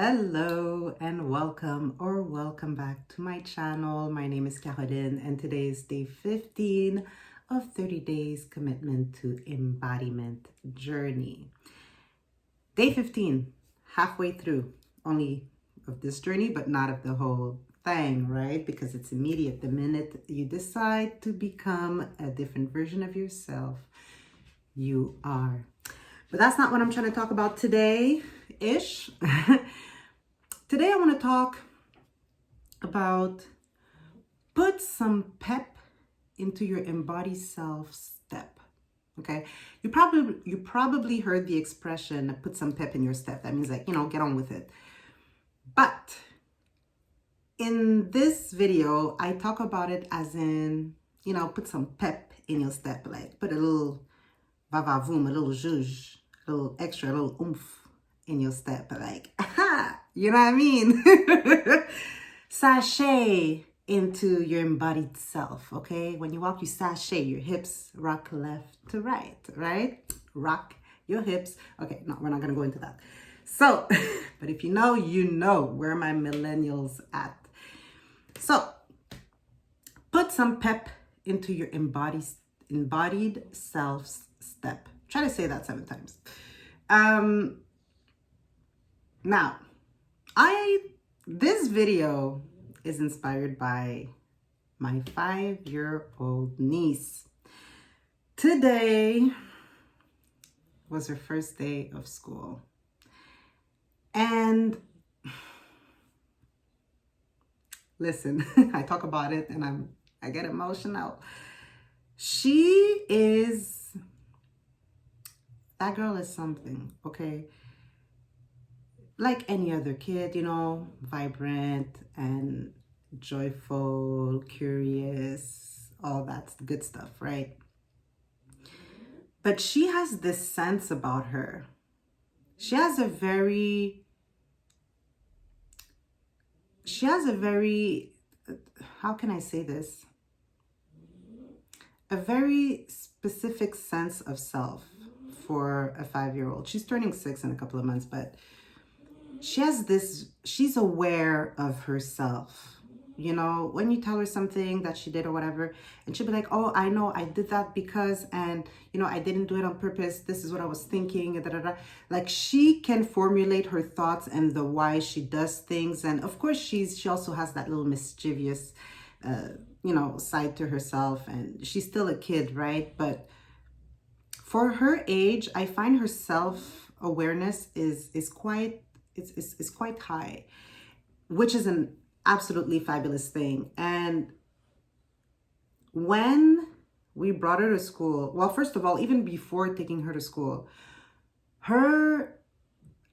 Hello and welcome back to my channel. My name is Caroline and today is day 15 of 30 days commitment to embodiment journey. Day 15, halfway through only of this journey, but not of the whole thing, right? Because it's immediate. The minute you decide to become a different version of yourself, you are. But that's not what I'm trying to talk about today-ish. Today I want to talk about put some pep into your embodied self step. Okay, you probably heard the expression put some pep in your step. That means, like, get on with it. But in this video, I talk about it as in, put some pep in your step, like put a little vavavoom, a little zhuzh, a little extra, a little oomph in your step, like, aha, you know what I mean? Sashay into your embodied self, okay? When you walk, you sashay, your hips rock left to right? Rock your hips. Okay, no, we're not gonna go into that. So, but if you know where my millennials at. So, put some pep into your embodied self step. Try to say that 7 times. Now, this video is inspired by my 5-year-old niece. Today was her first day of school. And listen, I talk about it and I get emotional. That girl is something, okay? Like any other kid, vibrant and joyful, curious, all that good stuff, right? But she has this sense about her. She has a very, how can I say this? A very specific sense of self for a 5-year-old. She's turning 6 in a couple of months, but she's aware of herself. When you tell her something that she did or whatever, and she'll be like, oh, I know I did that because, and I didn't do it on purpose. This is what I was thinking. Like, she can formulate her thoughts and the why she does things. And of course, she also has that little mischievous, side to herself. And she's still a kid, right? But for her age, I find her self-awareness is quite high, which is an absolutely fabulous thing. And when we brought her to school, well, first of all, even before taking her to school, her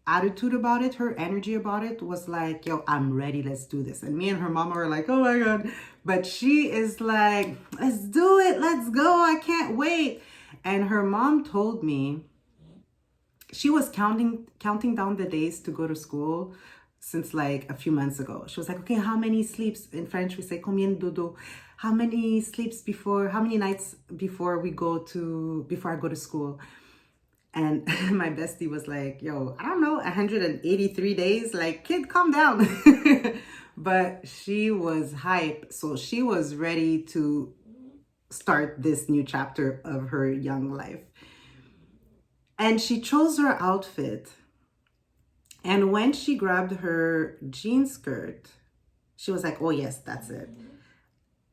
attitude about it, her energy about it was like, yo, I'm ready, let's do this. And me and her mama were like, oh my God. But she is like, let's do it, let's go, I can't wait. And her mom told me she was counting down the days to go to school since like a few months ago. She was like, okay, how many sleeps? In French, we say combien de dodo? How many nights before I go to school? And my bestie was like, yo, I don't know, 183 days? Like, kid, calm down. But she was hype. So she was ready to start this new chapter of her young life. And she chose her outfit. And when she grabbed her jean skirt, she was like, oh yes, that's it.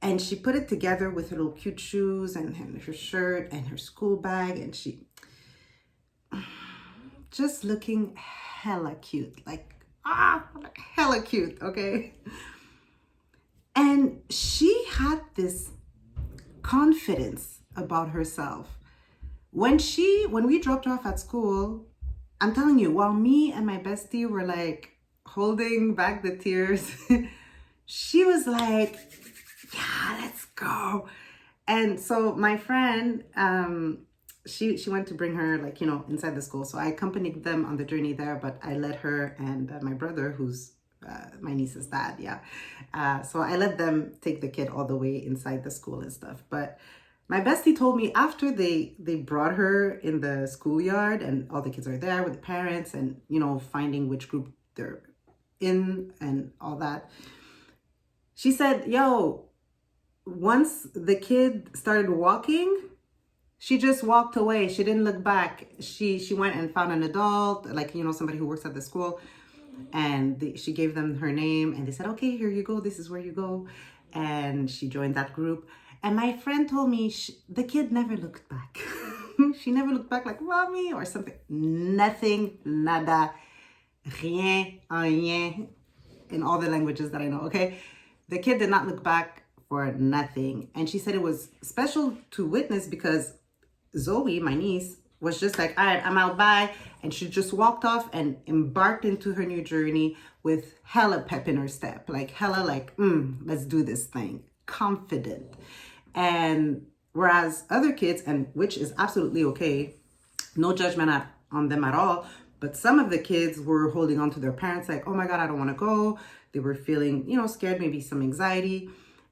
And she put it together with her little cute shoes and her shirt and her school bag. And she just looking hella cute, like, hella cute, okay? And she had this confidence about herself. When we dropped her off at school, I'm telling you, while me and my bestie were like holding back the tears, she was like, yeah, let's go. And so my friend, she went to bring her, like, inside the school. So I accompanied them on the journey there, but I let her and my brother, who's my niece's dad, so I let them take the kid all the way inside the school and stuff. But my bestie told me after they brought her in the schoolyard and all the kids are there with the parents and, finding which group they're in and all that. She said, yo, once the kid started walking, she just walked away. She didn't look back. She went and found an adult, like, somebody who works at the school, and she gave them her name, and they said, okay, here you go. This is where you go. And she joined that group. And my friend told me the kid never looked back. She never looked back like, mommy, or something. Nothing, nada, rien, rien, in all the languages that I know, okay? The kid did not look back for nothing. And she said it was special to witness because Zoe, my niece, was just like, all right, I'm out, bye. And she just walked off and embarked into her new journey with hella pep in her step. Like, hella like, let's do this thing. Confident. And whereas other kids, and which is absolutely okay, no judgment on them at all, but some of the kids were holding on to their parents like, oh my God, I don't want to go. They were feeling, scared, maybe some anxiety.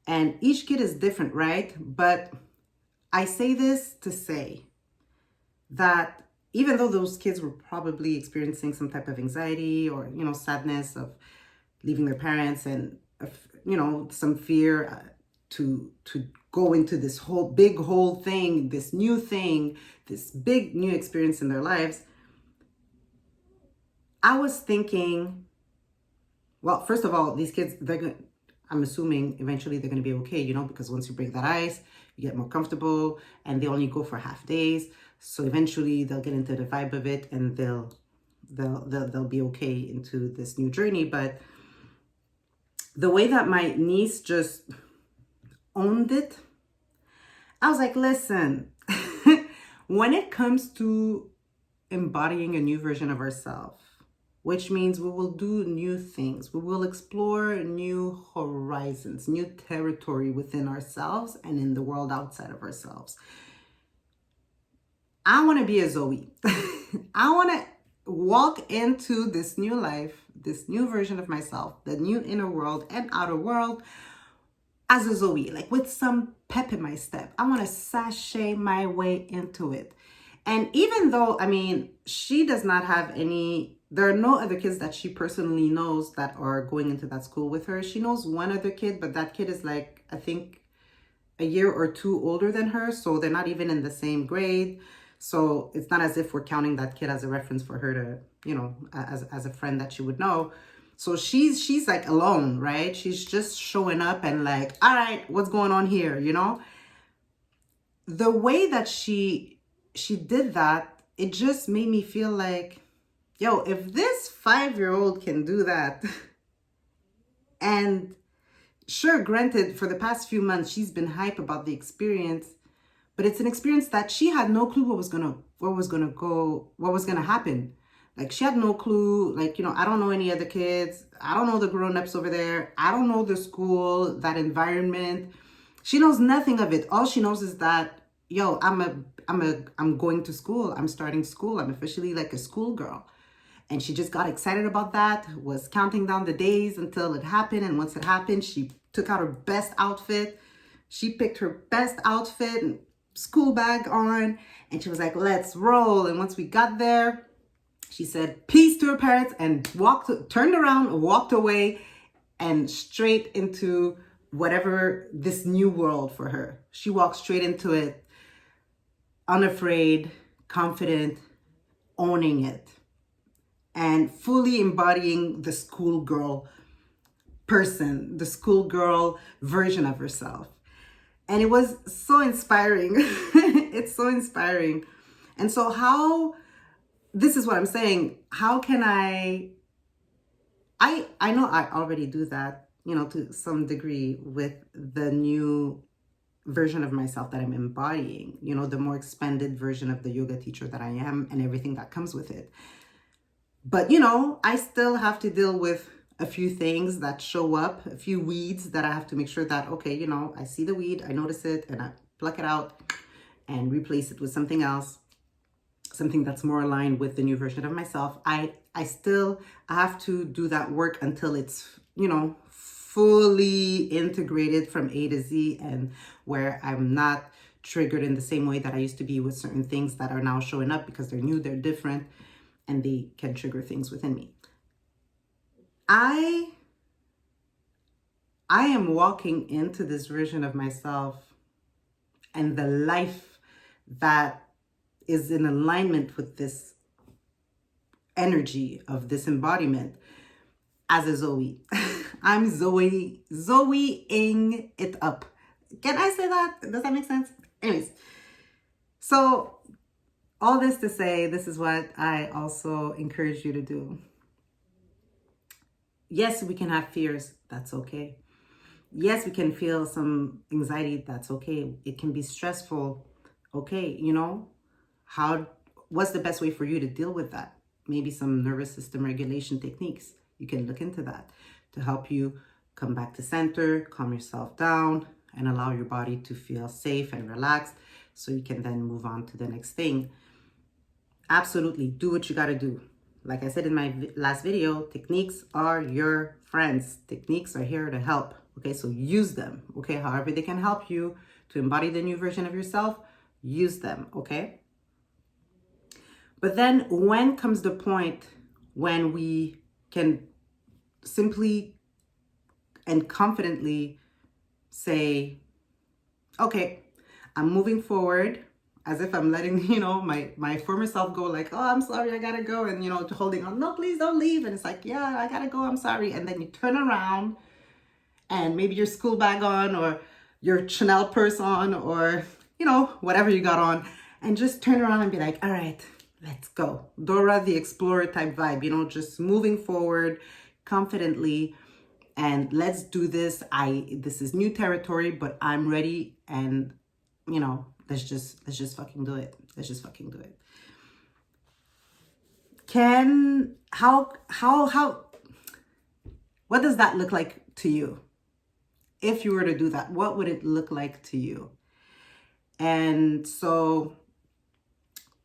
And each kid is different, right? But I say this to say that even though those kids were probably experiencing some type of anxiety or, sadness of leaving their parents and, some fear to go into this whole thing, this new thing, this big new experience in their lives, I was thinking, well, first of all, these kids, I'm assuming eventually they're going to be okay, because once you break that ice, you get more comfortable, and they only go for half days. So eventually they'll get into the vibe of it, and they'll be okay into this new journey. But the way that my niece just owned it, I was like, listen, when it comes to embodying a new version of ourselves, which means we will do new things. We will explore new horizons, new territory within ourselves and in the world outside of ourselves. I want to be a Zoe. I want to walk into this new life, this new version of myself, the new inner world and outer world as a Zoe, like with some pep in my step. I want to sashay my way into it. And even though, she does not have there are no other kids that she personally knows that are going into that school with her. She knows one other kid, but that kid is like, I think, a year or two older than her. So they're not even in the same grade. So it's not as if we're counting that kid as a reference for her to, as a friend that she would know. So she's like alone, right? She's just showing up and like, all right, what's going on here, The way that she did that, it just made me feel like, yo, if this 5-year-old can do that, and sure, granted, for the past few months, she's been hype about the experience, but it's an experience that she had no clue what was gonna happen. Like, she had no clue, like, I don't know any other kids. I don't know the grown-ups over there. I don't know the school, that environment. She knows nothing of it. All she knows is that, yo, I'm going to school. I'm starting school. I'm officially like a schoolgirl. And she just got excited about that, was counting down the days until it happened. And once it happened, she took out her best outfit. She picked her best outfit and school bag on. And she was like, let's roll. And once we got there, she said peace to her parents and turned around, walked away, and straight into whatever this new world for her. She walked straight into it, unafraid, confident, owning it, and fully embodying the schoolgirl person, the schoolgirl version of herself. And it was so inspiring. It's so inspiring. And so this is what I'm saying. How can I know I already do that, to some degree with the new version of myself that I'm embodying, the more expanded version of the yoga teacher that I am and everything that comes with it. But, I still have to deal with a few things that show up, a few weeds that I have to make sure that, okay, I see the weed, I notice it, and I pluck it out and replace it with something else, something that's more aligned with the new version of myself. I have to do that work until it's, fully integrated from A to Z, and where I'm not triggered in the same way that I used to be with certain things that are now showing up because they're new, they're different, and they can trigger things within me. I am walking into this version of myself and the life that is in alignment with this energy of this embodiment as a Zoe. I'm Zoeing it up. Can I say that? Does that make sense? Anyways, so all this to say, this is what I also encourage you to do. Yes, we can have fears. That's okay. Yes, we can feel some anxiety. That's okay. It can be stressful. Okay, you know, what's the best way for you to deal with that? Maybe some nervous system regulation techniques. You can look into that to help you come back to center, calm yourself down, and allow your body to feel safe and relaxed so you can then move on to the next thing. Absolutely, do what you got to do. Like I said in my last video, techniques are your friends. Techniques are here to help. Okay, so use them. Okay, however they can help you to embody the new version of yourself, use them. Okay. But then when comes the point when we can simply and confidently say, okay, I'm moving forward, as if I'm letting, my former self go, like, oh, I'm sorry, I gotta go. And, holding on, no, please don't leave. And it's like, yeah, I gotta go, I'm sorry. And then you turn around and maybe your school bag on or your Chanel purse on or, whatever you got on, and just turn around and be like, all right, let's go. Dora the Explorer type vibe, just moving forward confidently. And let's do this. This is new territory, but I'm ready. And, let's just fucking do it. Let's just fucking do it. What does that look like to you? If you were to do that, what would it look like to you? And so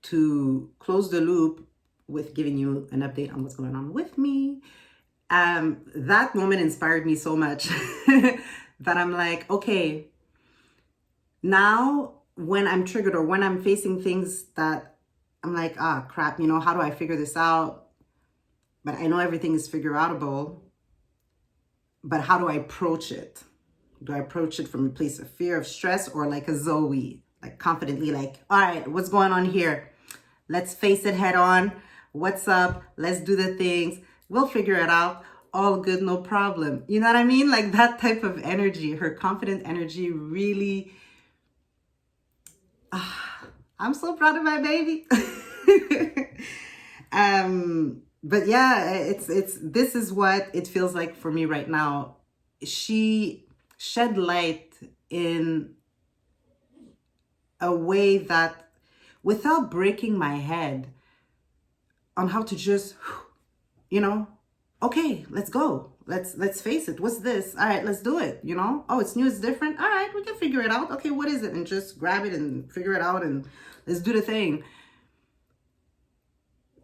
to close the loop with giving you an update on what's going on with me, that moment inspired me so much that I'm like, okay, now when I'm triggered or when I'm facing things that I'm like, crap, how do I figure this out? But I know everything is figure outable. But how do I approach it? Do I approach it from a place of fear, of stress, or like a Zoe, like confidently, like, all right, what's going on here? Let's face it head on. What's up? Let's do the things. We'll figure it out. All good, no problem. You know what I mean? Like that type of energy, her confident energy really, I'm so proud of my baby. But yeah, this is what it feels like for me right now. She shed light in a way that without breaking my head on how to just, okay, let's go. Let's face it. What's this? All right, let's do it. Oh, it's new, it's different. All right, we can figure it out. Okay, what is it? And just grab it and figure it out and let's do the thing.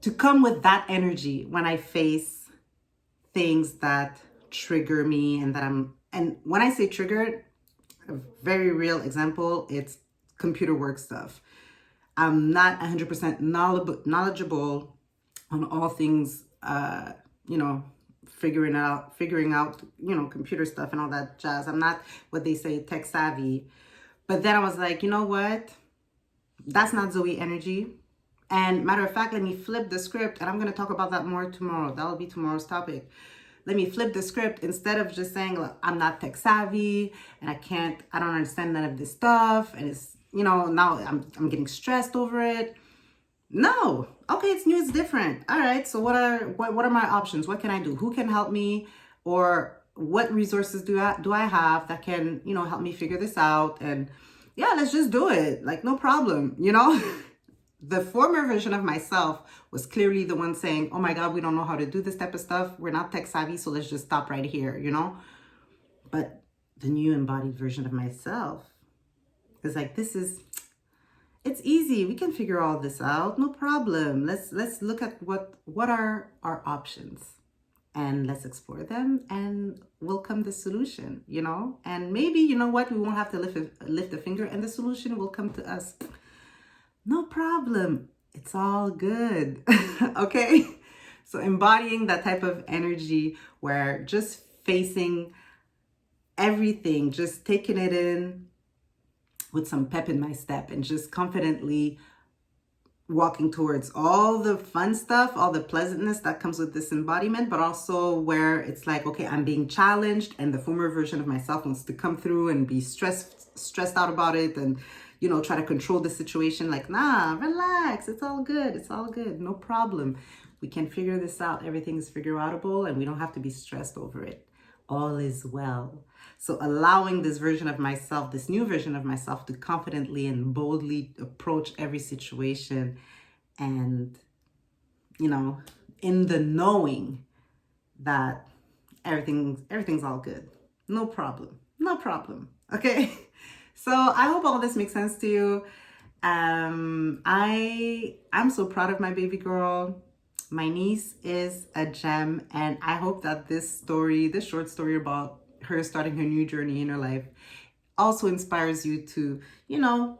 To come with that energy when I face things that trigger me and when I say triggered, a very real example, it's computer work stuff. I'm not 100% knowledgeable on all things, figuring out, computer stuff and all that jazz. I'm not what they say tech savvy. But then I was like, you know what? That's not Zoe energy. And matter of fact, let me flip the script, and I'm going to talk about that more tomorrow. That'll be tomorrow's topic. Let me flip the script. Instead of just saying, look, I'm not tech savvy and I don't understand none of this stuff. And it's, now I'm getting stressed over it. No. Okay, it's new, it's different. All right. So what are my options? What can I do? Who can help me? Or what resources do I have that can, help me figure this out? And yeah, let's just do it. Like, no problem, The former version of myself was clearly the one saying, oh my God, we don't know how to do this type of stuff. We're not tech savvy, so let's just stop right here, But the new embodied version of myself is like, it's easy. We can figure all this out. No problem. Let's look at what are our options and let's explore them and we'll come the solution, And maybe, we won't have to lift a finger and the solution will come to us. No problem. It's all good. Okay. So embodying that type of energy where just facing everything, just taking it in with some pep in my step and just confidently walking towards all the fun stuff, all the pleasantness that comes with this embodiment, but also where it's like, okay, I'm being challenged and the former version of myself wants to come through and be stressed out about it and, you know, try to control the situation. Like, nah, relax. It's all good. It's all good. No problem. We can figure this out. Everything is figure outable and we don't have to be stressed over it. All is well. So allowing this version of myself, this new version of myself, to confidently and boldly approach every situation and, you know, in the knowing that everything's all good. No problem. No problem. Okay. So I hope all this makes sense to you. I'm so proud of my baby girl. My niece is a gem, and I hope that this short story about her starting her new journey in her life also inspires you to, you know,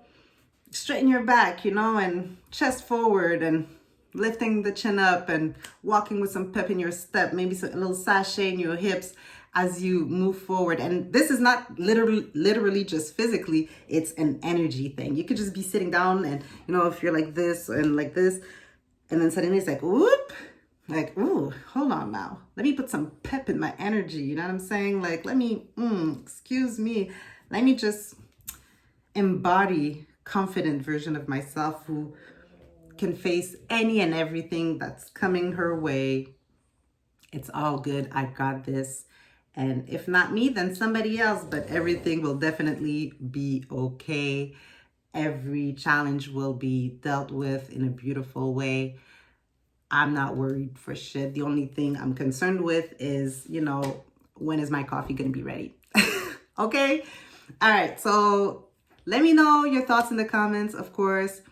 straighten your back, you know, and chest forward and lifting the chin up and walking with some pep in your step, maybe a little sachet in your hips as you move forward. And this is not literally just physically, it's an energy thing. You could just be sitting down and, you know, if you're like this and like this, and then suddenly it's like, whoop, like, ooh, hold on now. Let me put some pep in my energy. You know what I'm saying? Like, let me, excuse me. Let me just embody confident version of myself who can face any and everything that's coming her way. It's all good. I got this. And if not me, then somebody else, but everything will definitely be okay. Every challenge will be dealt with in a beautiful way. I'm not worried for shit. The only thing I'm concerned with is, you know, when is my coffee going to be ready? Okay? All right. So let me know your thoughts in the comments, of course.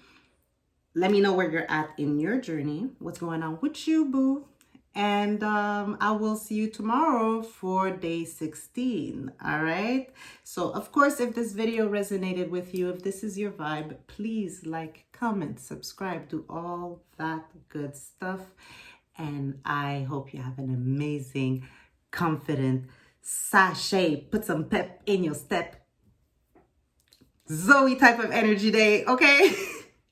Let me know where you're at in your journey. What's going on with you, boo? And I will see you tomorrow for day 16. All right. So, of course, if this video resonated with you, if this is your vibe, please like, comment, subscribe, do all that good stuff. And I hope you have an amazing, confident, sachet, put some pep in your step, Zoe type of energy day. Okay.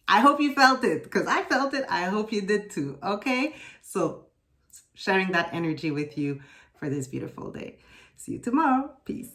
I hope you felt it because I felt it. I hope you did too. Okay. So, sharing that energy with you for this beautiful day. See you tomorrow. Peace.